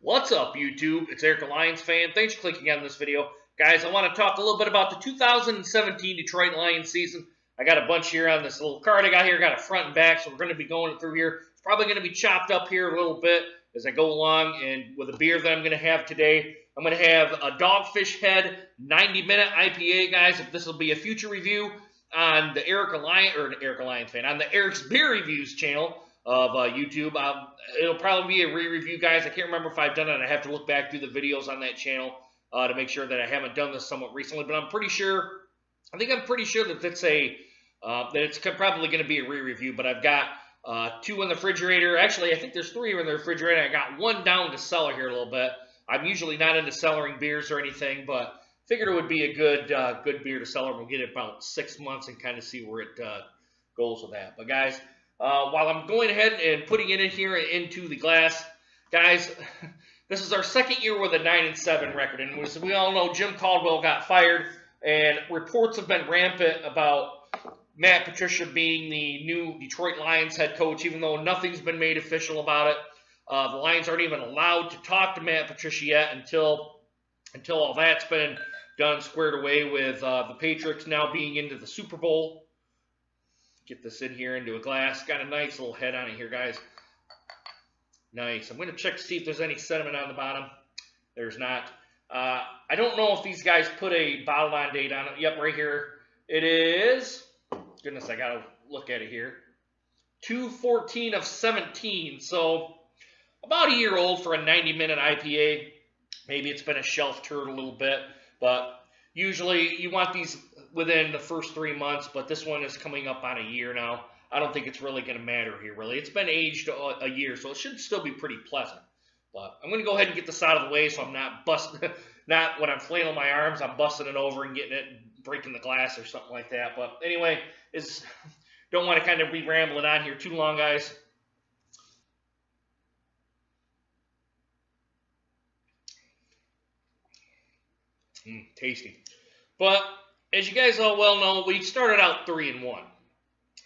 What's up, YouTube? It's Eric, a Lions fan. Thanks for clicking on this video. Guys, I want to talk a little bit about the 2017 Detroit Lions season. I got a bunch here on this little card I got here. Got a front and back, so we're going to be going through here. It's probably going to be chopped up here a little bit as I go along. And with a beer that I'm going to have today, I'm going to have a Dogfish Head 90-minute IPA, guys. If this will be a future review on the on the Eric's Beer Reviews channel of YouTube. It'll probably be a re-review, guys. I can't remember if I've done it. I have to look back through the videos on that channel to make sure that I haven't done this somewhat recently. But I'm pretty sure that it's probably going to be a re-review. But I've got two in the refrigerator. Actually, I think there's three in the refrigerator. I got one down to cellar here a little bit. I'm usually not into cellaring beers or anything, but figured it would be a good beer to cellar. We'll get it about 6 months and kind of see where it goes with that. But guys, while I'm going ahead and putting it in here into the glass, guys, this is our second year with a 9-7 record, and as we all know, Jim Caldwell got fired, and reports have been rampant about Matt Patricia being the new Detroit Lions head coach, even though nothing's been made official about it. The Lions aren't even allowed to talk to Matt Patricia yet until all that's been done, squared away with the Patriots now being into the Super Bowl. Get this in here into a glass. Got a nice little head on it here, guys. Nice. I'm going to check to see if there's any sediment on the bottom. There's not. I don't know if these guys put a bottle on date on it. Yep, right here. It is. Goodness, I got to look at it here. 2/14 of 17. So about a year old for a 90-minute IPA. Maybe it's been a shelf turd a little bit, but usually you want these within the first 3 months, but this one is coming up on a year now. I don't think it's really going to matter here, really. It's been aged a year, so it should still be pretty pleasant. But I'm going to go ahead and get this out of the way so I'm not busting, not when I'm flailing my arms, I'm busting it over and getting it, breaking the glass or something like that. But anyway, don't want to kind of be rambling on here too long, guys. Tasty. But as you guys all well know, we started out 3-1.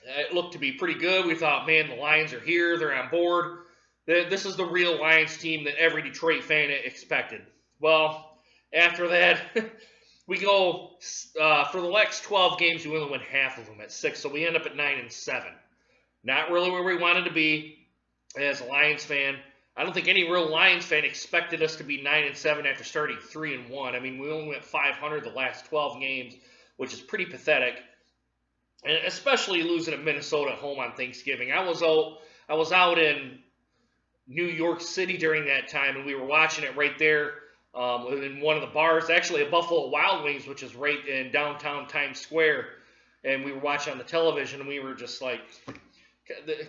It looked to be pretty good. We thought, man, the Lions are here. They're on board. This is the real Lions team that every Detroit fan expected. Well, after that, we go for the next 12 games, we only win half of them at 6, so we end up at 9-7. Not really where we wanted to be as a Lions fan. I don't think any real Lions fan expected us to be 9-7 after starting 3-1. I mean, we only went 500 the last 12 games, which is pretty pathetic, and especially losing at Minnesota at home on Thanksgiving. I was out in New York City during that time, and we were watching it right there in one of the bars, actually a Buffalo Wild Wings, which is right in downtown Times Square, and we were watching on the television, and we were just like,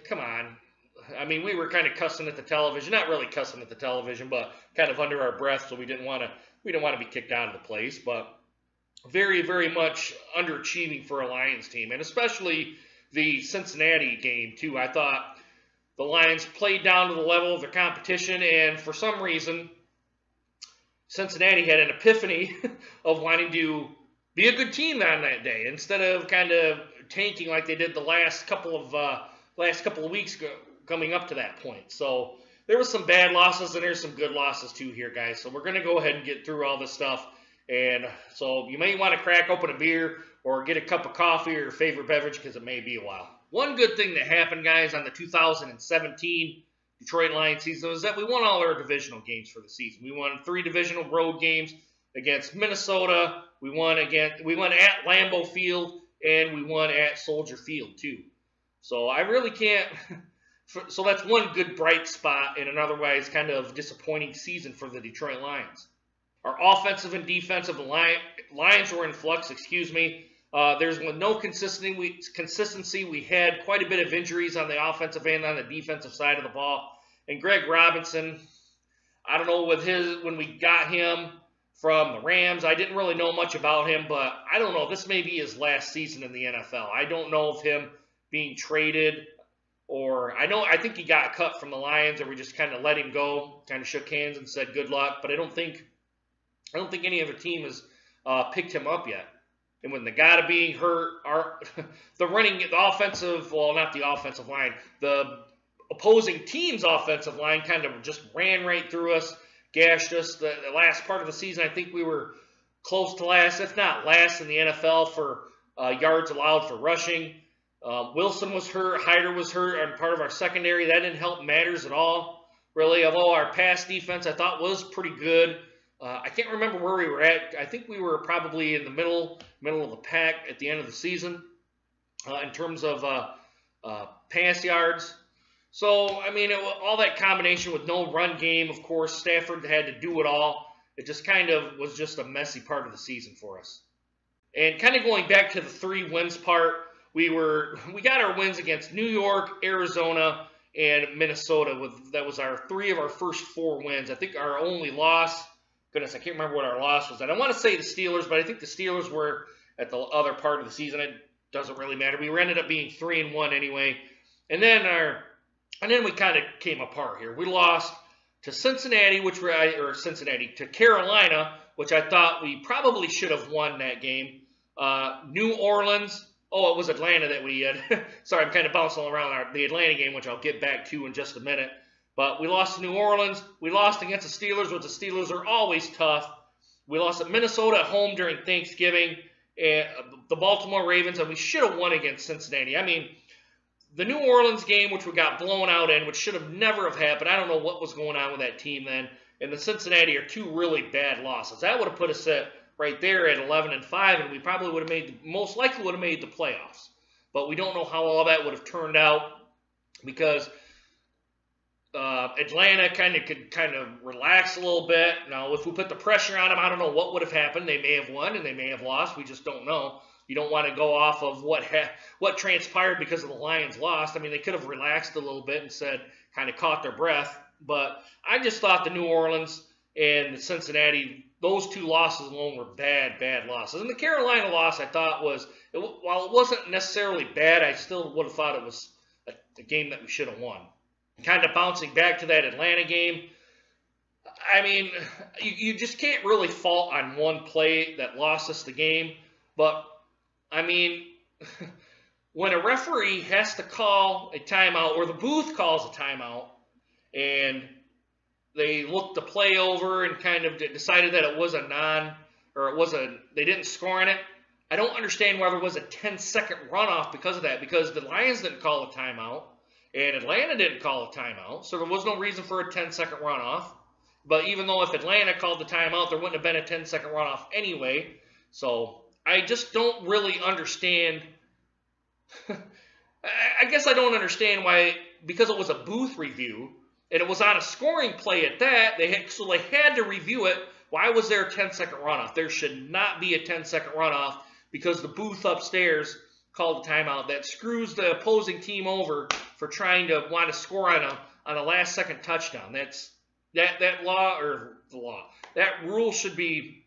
come on. I mean, we were kind of cussing at the television, not really cussing at the television, but kind of under our breath, so we didn't want to be kicked out of the place. But very, very much underachieving for a Lions team, and especially the Cincinnati game too. I thought the Lions played down to the level of their competition, and for some reason, Cincinnati had an epiphany of wanting to be a good team on that day instead of kind of tanking like they did the last couple of weeks coming up to that point. So there was some bad losses, and there's some good losses too here, guys. So we're going to go ahead and get through all this stuff. And so you may want to crack open a beer or get a cup of coffee or your favorite beverage because it may be a while. One good thing that happened, guys, on the 2017 Detroit Lions season was that we won all our divisional games for the season. We won 3 divisional road games against Minnesota. We won at Lambeau Field, and we won at Soldier Field too. So I really can't... So that's one good bright spot in an otherwise kind of disappointing season for the Detroit Lions. Our offensive and defensive lines were in flux, There's no consistency. We had quite a bit of injuries on the offensive and on the defensive side of the ball. And Greg Robinson, I don't know when we got him from the Rams, I didn't really know much about him, but I don't know. This may be his last season in the NFL. I don't know of him being traded. Or I think he got cut from the Lions, or we just kind of let him go, kind of shook hands and said good luck. But I don't think any other team has picked him up yet. And when the guy being hurt, the opposing team's offensive line kind of just ran right through us, gashed us. The last part of the season, I think we were close to last, if not last, in the NFL for yards allowed for rushing. Wilson was hurt, Hyder was hurt, and part of our secondary. That didn't help matters at all, really. Although our pass defense, I thought, was pretty good. I can't remember where we were at. I think we were probably in the middle of the pack at the end of the season in terms of pass yards. So, I mean, all that combination with no run game, of course, Stafford had to do it all. It just kind of was just a messy part of the season for us. And kind of going back to the 3 wins part, we got our wins against New York, Arizona, and Minnesota. That was our 3 of our first 4 wins. I think our only loss, goodness, I can't remember what our loss was. I don't want to say the Steelers, but I think the Steelers were at the other part of the season. It doesn't really matter. We ended up being 3-1 anyway. And then we kind of came apart here. We lost to Cincinnati, to Carolina, which I thought we probably should have won that game. New Orleans. Oh, it was Atlanta that we had. Sorry, I'm kind of bouncing around the Atlanta game, which I'll get back to in just a minute. But we lost to New Orleans. We lost against the Steelers, which the Steelers are always tough. We lost at Minnesota at home during Thanksgiving. And the Baltimore Ravens, and we should have won against Cincinnati. I mean, the New Orleans game, which we got blown out in, which should have never have happened. I don't know what was going on with that team then. And the Cincinnati are 2 really bad losses. That would have put us at right there at 11-5, and we probably would have most likely would have made the playoffs. But we don't know how all that would have turned out because Atlanta could relax a little bit. Now, if we put the pressure on them, I don't know what would have happened. They may have won and they may have lost. We just don't know. You don't want to go off of what transpired because of the Lions lost. I mean, they could have relaxed a little bit and kind of caught their breath. But I just thought the New Orleans and the Cincinnati, those 2 losses alone were bad losses. And the Carolina loss, I thought while it wasn't necessarily bad, I still would have thought it was a game that we should have won. Kind of bouncing back to that Atlanta game, I mean, you just can't really fault on one play that lost us the game. But, I mean, when a referee has to call a timeout, or the booth calls a timeout, and they looked the play over and kind of decided that it was they didn't score on it, I don't understand why there was a 10-second runoff because of that, because the Lions didn't call a timeout, and Atlanta didn't call a timeout, so there was no reason for a 10-second runoff. But even though if Atlanta called the timeout, there wouldn't have been a 10-second runoff anyway. So I just don't really understand. I guess I don't understand why, because it was a booth review, and it was on a scoring play at that, they had to review it. Why was there a 10-second runoff? There should not be a 10-second runoff because the booth upstairs called a timeout. That screws the opposing team over for trying to want to score on a last-second touchdown. That rule should be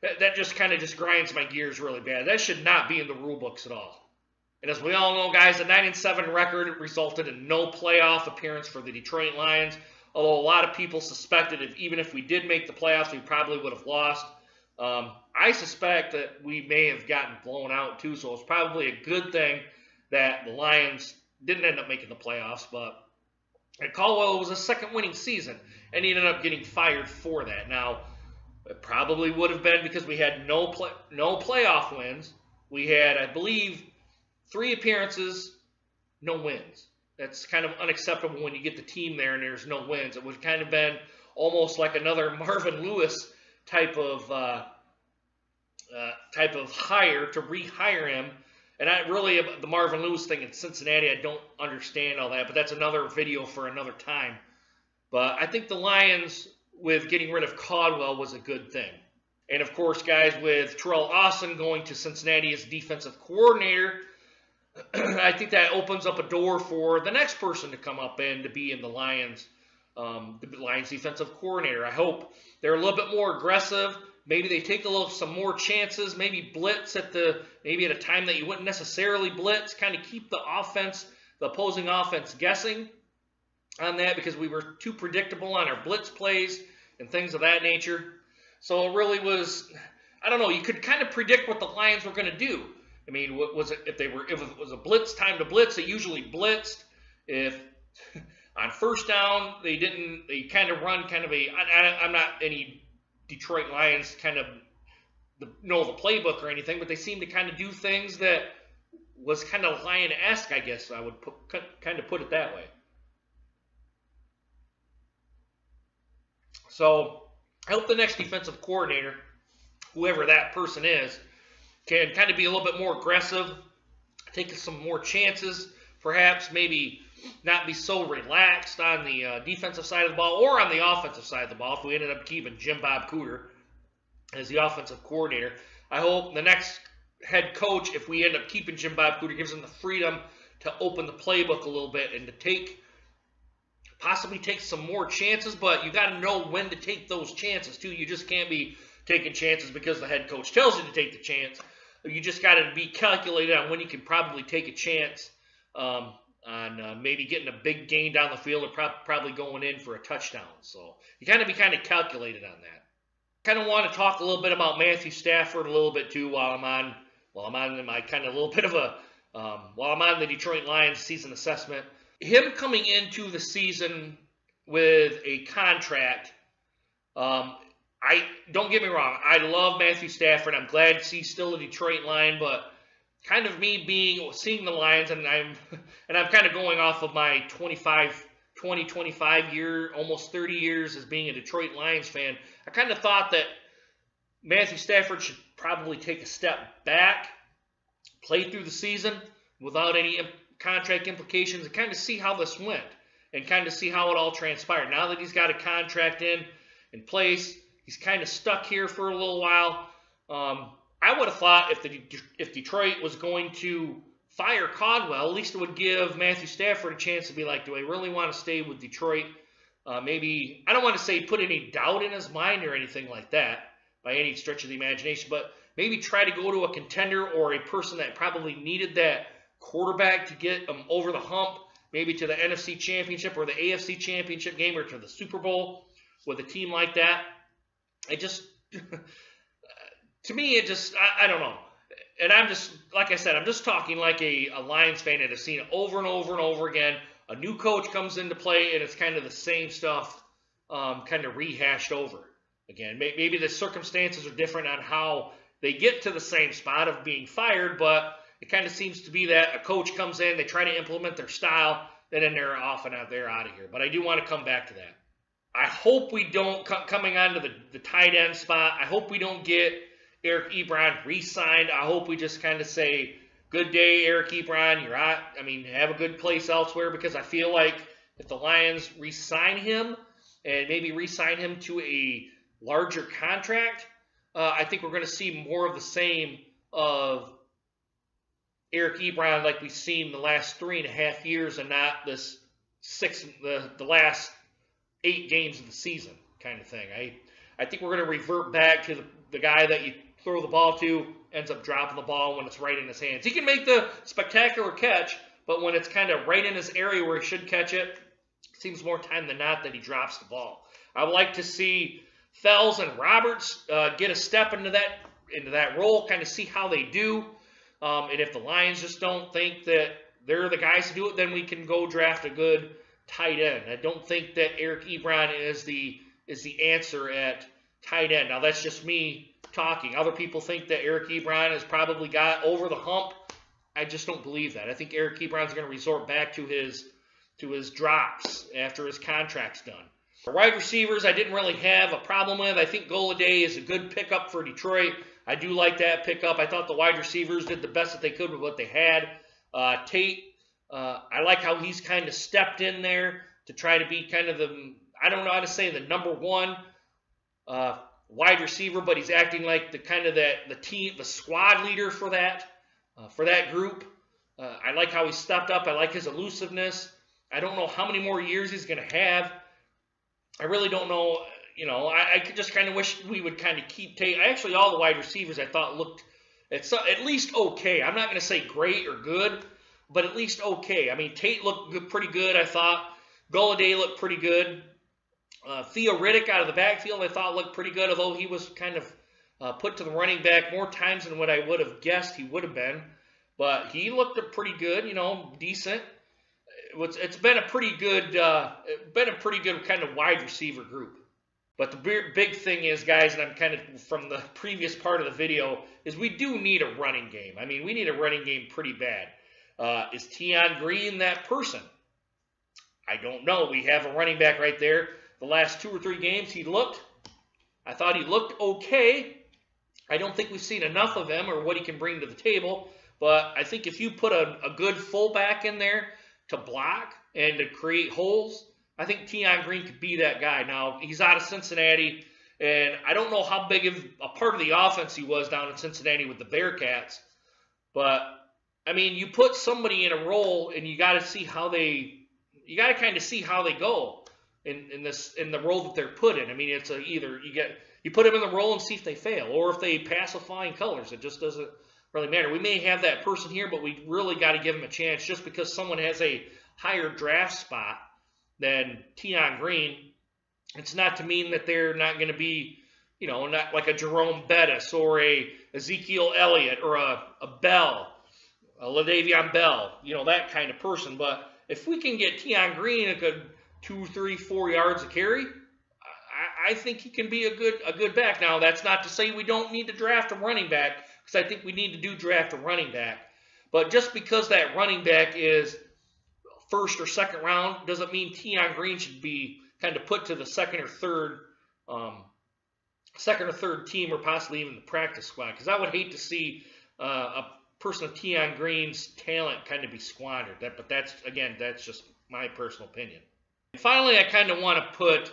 that just kind of grinds my gears really bad. That should not be in the rule books at all. And as we all know, guys, a 9-7 record resulted in no playoff appearance for the Detroit Lions. Although a lot of people suspected even if we did make the playoffs, we probably would have lost. I suspect that we may have gotten blown out too, so it's probably a good thing that the Lions didn't end up making the playoffs. But at Caldwell, it was a second winning season, and he ended up getting fired for that. Now, it probably would have been because we had no playoff wins. We had, I believe, 3 appearances, no wins. That's kind of unacceptable when you get the team there and there's no wins. It would kind of been almost like another Marvin Lewis type of hire to rehire him. And the Marvin Lewis thing in Cincinnati, I don't understand all that, but that's another video for another time. But I think the Lions, with getting rid of Caldwell, was a good thing. And of course, guys, with Terrell Austin going to Cincinnati as defensive coordinator, I think that opens up a door for the next person to come up and to be in the Lions defensive coordinator. I hope they're a little bit more aggressive. Maybe they take some more chances. Maybe blitz at a time that you wouldn't necessarily blitz. Kind of keep the opposing offense guessing on that because we were too predictable on our blitz plays and things of that nature. So it really was, I don't know. You could kind of predict what the Lions were going to do. I mean, if it was a blitz time to blitz, they usually blitzed. If On first down, they kind of run kind of I'm not any Detroit Lions kind of know the playbook or anything, but they seem to kind of do things that was kind of Lion-esque, I guess I would kind of put it that way. So I hope the next defensive coordinator, whoever that person is, can kind of be a little bit more aggressive, take some more chances, perhaps maybe not be so relaxed on the defensive side of the ball or on the offensive side of the ball if we ended up keeping Jim Bob Cooter as the offensive coordinator. I hope the next head coach, if we end up keeping Jim Bob Cooter, gives him the freedom to open the playbook a little bit and to possibly take some more chances, but you got to know when to take those chances too. You just can't be taking chances because the head coach tells you to take the chance. You just got to be calculated on when you can probably take a chance on maybe getting a big gain down the field or probably going in for a touchdown. So you got to be kind of calculated on that. Kind of want to talk a little bit about Matthew Stafford a little bit too while I'm on my kind of little bit of a while I'm on the Detroit Lions season assessment. Him coming into the season with a contract, I don't get me wrong, I love Matthew Stafford. I'm glad he's still a Detroit Lion, but kind of me seeing the Lions, and I'm kind of going off of my 25 year, almost 30 years as being a Detroit Lions fan. I kind of thought that Matthew Stafford should probably take a step back, play through the season without any contract implications, and kind of see how this went and kind of see how it all transpired. Now that he's got a contract in place, he's kind of stuck here for a little while. I would have thought if Detroit was going to fire Caldwell, at least it would give Matthew Stafford a chance to be like, do I really want to stay with Detroit? Maybe, I don't want to say put any doubt in his mind or anything like that by any stretch of the imagination, but maybe try to go to a contender or a person that probably needed that quarterback to get them over the hump, maybe to the NFC Championship or the AFC Championship game or to the Super Bowl with a team like that. To me, I don't know. And I'm just, like I said, I'm just talking like a Lions fan that has seen it over and over and over again. A new coach comes into play, and it's kind of the same stuff kind of rehashed over again. Maybe the circumstances are different on how they get to the same spot of being fired, but it kind of seems to be that a coach comes in, they try to implement their style, then they're off and out, they're out of here. But I do want to come back to that. I hope we don't, coming on to the tight end spot, I hope we don't get Eric Ebron re-signed. I hope we just kind of say, good day, Eric Ebron, you're out. I mean, have a good place elsewhere, because I feel like if the Lions re-sign him and maybe re-sign him to a larger contract, I think we're going to see more of the same of Eric Ebron like we've seen the last 3.5 years and not this the last 8 games of the season kind of thing. I think we're going to revert back to the guy that you throw the ball to, ends up dropping the ball when it's right in his hands. He can make the spectacular catch, but when it's kind of right in his area where he should catch it, it seems more time than not that he drops the ball. I would like to see Fells and Roberts get a step into that role, kind of see how they do. And if the Lions just don't think that they're the guys to do it, then we can go draft a good tight end. I don't think that Eric Ebron is the answer at tight end. Now, that's just me talking. Other people think that Eric Ebron has probably got over the hump. I just don't believe that. I think Eric Ebron's going to resort back to his drops after his contract's done. For wide receivers, I didn't really have a problem with. I think Golladay is a good pickup for Detroit. I do like that pickup. I thought the wide receivers did the best that they could with what they had. Tate, I like how he's kind of stepped in there to try to be kind of I don't know how to say the number one wide receiver, but he's acting like the squad leader for that group. I like how he stepped up. I like his elusiveness. I don't know how many more years he's going to have. I really don't know. I could just kind of wish we would kind of keep Tate. Actually, all the wide receivers I thought looked at least okay. I'm not going to say great or good, but at least okay. I mean, Tate looked pretty good, I thought. Golladay looked pretty good. Theo Riddick out of the backfield I thought looked pretty good, although he was kind of put to the running back more times than what I would have guessed he would have been. But he looked pretty good, decent. it's been a pretty good kind of wide receiver group. But the big thing is, guys, and I'm kind of from the previous part of the video, is we do need a running game. I mean, we need a running game pretty bad. Is Tion Green that person? I don't know. We have a running back right there. The last 2 or 3 games I thought he looked okay. I don't think we've seen enough of him or what he can bring to the table. But I think if you put a good fullback in there to block and to create holes, I think Tion Green could be that guy. Now, he's out of Cincinnati, and I don't know how big of a part of the offense he was down in Cincinnati with the Bearcats. But, I mean, you put somebody in a role, and you got to see how you got to kind of see how they go in the role that they're put in. I mean, it's either you put them in the role and see if they fail, or if they pass with flying colors. It just doesn't really matter. We may have that person here, but we really got to give them a chance. Just because someone has a higher draft spot than Tion Green, it's not to mean that they're not going to be, not like a Jerome Bettis or a Ezekiel Elliott or a Bell, a LaDavion Bell, that kind of person. But if we can get Tion Green a good 2, 3, 4 yards a carry, I think he can be a good back. Now, that's not to say we don't need to draft a running back, because I think we need to draft a running back. But just because that running back is first or second round doesn't mean Tion Green should be kind of put to the second or third team, or possibly even the practice squad, because I would hate to see a person of Tion Green's talent kind of be squandered. But that's just my personal opinion. And finally, I kind of want to put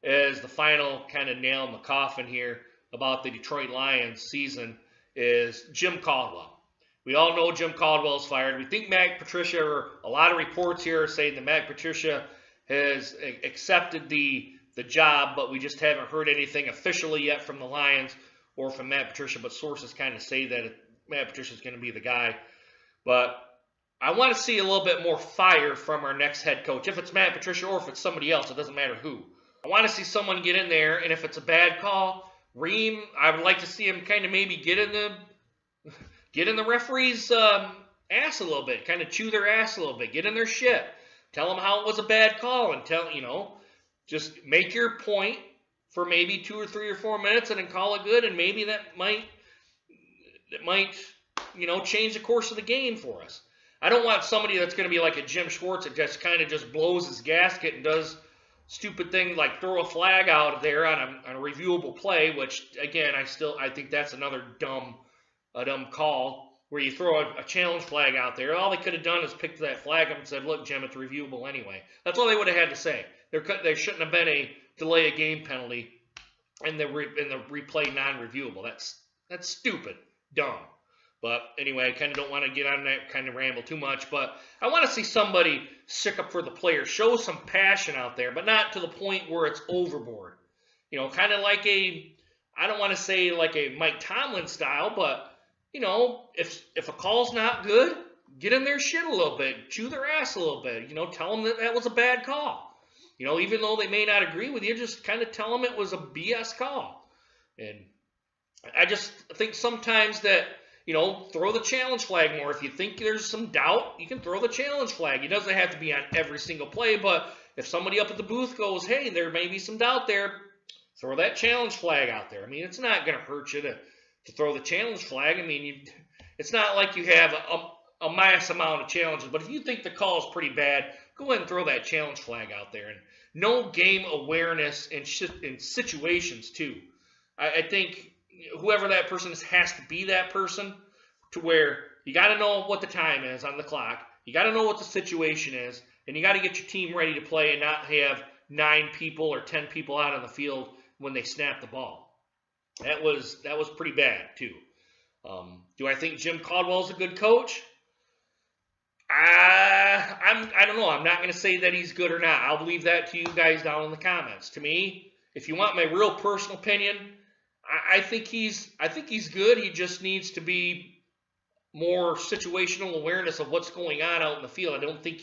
as the final kind of nail in the coffin here about the Detroit Lions season is Jim Caldwell. We all know Jim Caldwell is fired. We think Matt Patricia, or a lot of reports here are saying that Matt Patricia has accepted the job, but we just haven't heard anything officially yet from the Lions or from Matt Patricia, but sources kind of say that Matt Patricia is going to be the guy. But I want to see a little bit more fire from our next head coach. If it's Matt Patricia or if it's somebody else, it doesn't matter who. I want to see someone get in there, and if it's a bad call, Ream, I would like to see him kind of maybe get in the referee's ass a little bit, kind of chew their ass a little bit, get in their shit, tell them how it was a bad call, and just make your point for maybe 2 or 3 or 4 minutes, and then call it good, and maybe that might change the course of the game for us. I don't want somebody that's going to be like a Jim Schwartz that just kind of just blows his gasket and does stupid thing like throw a flag out there on a reviewable play, which again I think that's another dumb call where you throw a challenge flag out there. All they could have done is picked that flag up and said, "Look, Jim, it's reviewable anyway." That's all they would have had to say. There shouldn't have been a delay of game penalty in the replay non-reviewable. That's stupid, dumb. But anyway, I kind of don't want to get on that kind of ramble too much. But I want to see somebody stick up for the players, show some passion out there, but not to the point where it's overboard. Kind of like I don't want to say like a Mike Tomlin style, but, if a call's not good, get in their shit a little bit, chew their ass a little bit, tell them that was a bad call. Even though they may not agree with you, just kind of tell them it was a BS call. And I just think sometimes that, throw the challenge flag more. If you think there's some doubt, you can throw the challenge flag. It doesn't have to be on every single play, but if somebody up at the booth goes, "Hey, there may be some doubt there," throw that challenge flag out there. I mean, it's not going to hurt you to throw the challenge flag. I mean, it's not like you have a mass amount of challenges, but if you think the call is pretty bad, go ahead and throw that challenge flag out there. And no game awareness in situations, too. I think whoever that person is has to be that person, to where you got to know what the time is on the clock, you got to know what the situation is, and you got to get your team ready to play and not have 9 people or 10 people out on the field when they snap the ball. That was pretty bad too. Do I think Jim Caldwell's a good coach? I don't know. I'm not going to say that he's good or not. I'll leave that to you guys down in the comments. To me, if you want my real personal opinion, I think he's good. He just needs to be more situational awareness of what's going on out in the field. I don't think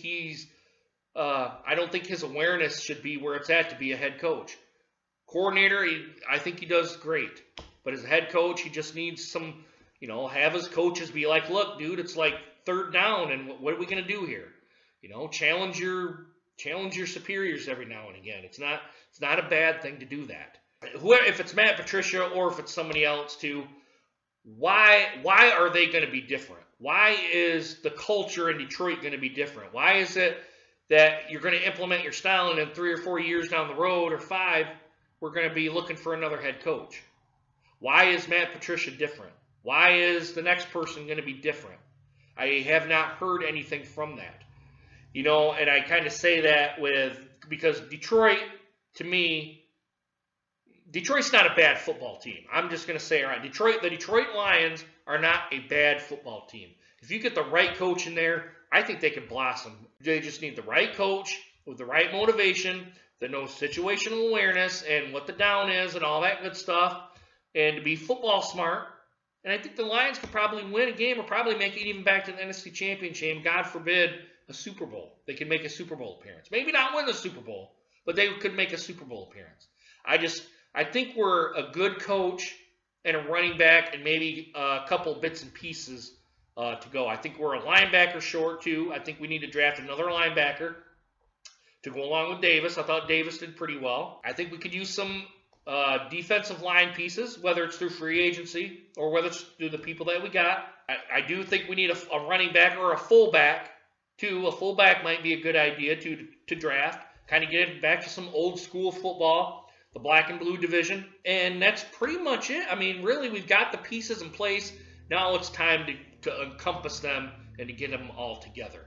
his awareness should be where it's at to be a head coach. Coordinator, I think he does great. But as a head coach, he just needs some, have his coaches be like, "Look, dude, it's like 3rd down, and what are we going to do here?" You know, challenge your superiors every now and again. It's not a bad thing to do that. If it's Matt Patricia or if it's somebody else too, why are they going to be different? Why is the culture in Detroit going to be different? Why is it that you're going to implement your style and in 3 or 4 years down the road or 5, we're going to be looking for another head coach? Why is Matt Patricia different? Why is the next person going to be different? I have not heard anything from that. You know, and I kind of say that because Detroit, to me, Detroit's not a bad football team. I'm just going to say, all right, the Detroit Lions are not a bad football team. If you get the right coach in there, I think they can blossom. They just need the right coach with the right motivation, that knows situational awareness and what the down is and all that good stuff, and to be football smart. And I think the Lions could probably win a game or probably make it even back to the NFC Championship. God forbid, a Super Bowl. They could make a Super Bowl appearance. Maybe not win the Super Bowl, but they could make a Super Bowl appearance. I think we're a good coach and a running back and maybe a couple bits and pieces to go. I think we're a linebacker short, too. I think we need to draft another linebacker to go along with Davis. I thought Davis did pretty well. I think we could use some defensive line pieces, whether it's through free agency or whether it's through the people that we got. I do think we need a running back or a fullback, too. A fullback might be a good idea to draft. Kind of get back to some old school football, the black and blue division. And that's pretty much it. I mean, really, we've got the pieces in place. Now it's time to encompass them and to get them all together.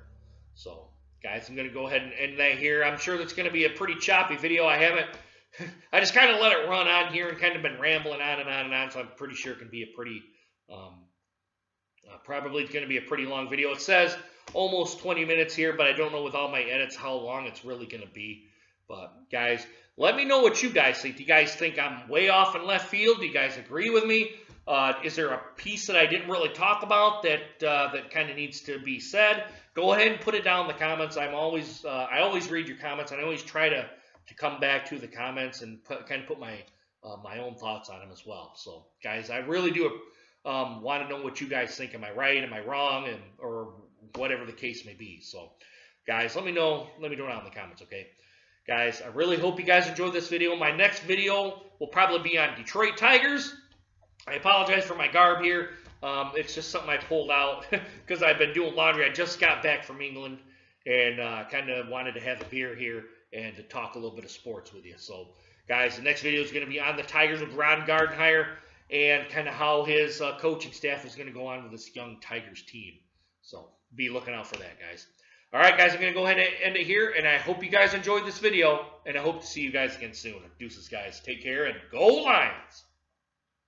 So, guys, I'm going to go ahead and end that here. I'm sure that's going to be a pretty choppy video. I just kind of let it run on here and kind of been rambling on and on and on, so I'm pretty sure it can be a pretty, probably going to be a pretty long video. It says almost 20 minutes here, but I don't know with all my edits how long it's really going to be. But, guys, let me know what you guys think. Do you guys think I'm way off in left field? Do you guys agree with me? Is there a piece that I didn't really talk about that kind of needs to be said? Go ahead and put it down in the comments. I always read your comments, and I always try to come back to the comments and kind of put my own thoughts on them as well. So, guys, I really do want to know what you guys think. Am I right? Am I wrong? Or whatever the case may be. So, guys, let me know down in the comments, okay? Guys, I really hope you guys enjoyed this video. My next video will probably be on Detroit Tigers. I apologize for my garb here. It's just something I pulled out because I've been doing laundry. I just got back from England and kind of wanted to have a beer here and to talk a little bit of sports with you. So, guys, the next video is going to be on the Tigers with Ron Gardenhire and kind of how his coaching staff is going to go on with this young Tigers team. So, be looking out for that, guys. All right, guys, I'm going to go ahead and end it here, and I hope you guys enjoyed this video, and I hope to see you guys again soon. Deuces, guys. Take care, and go Lions!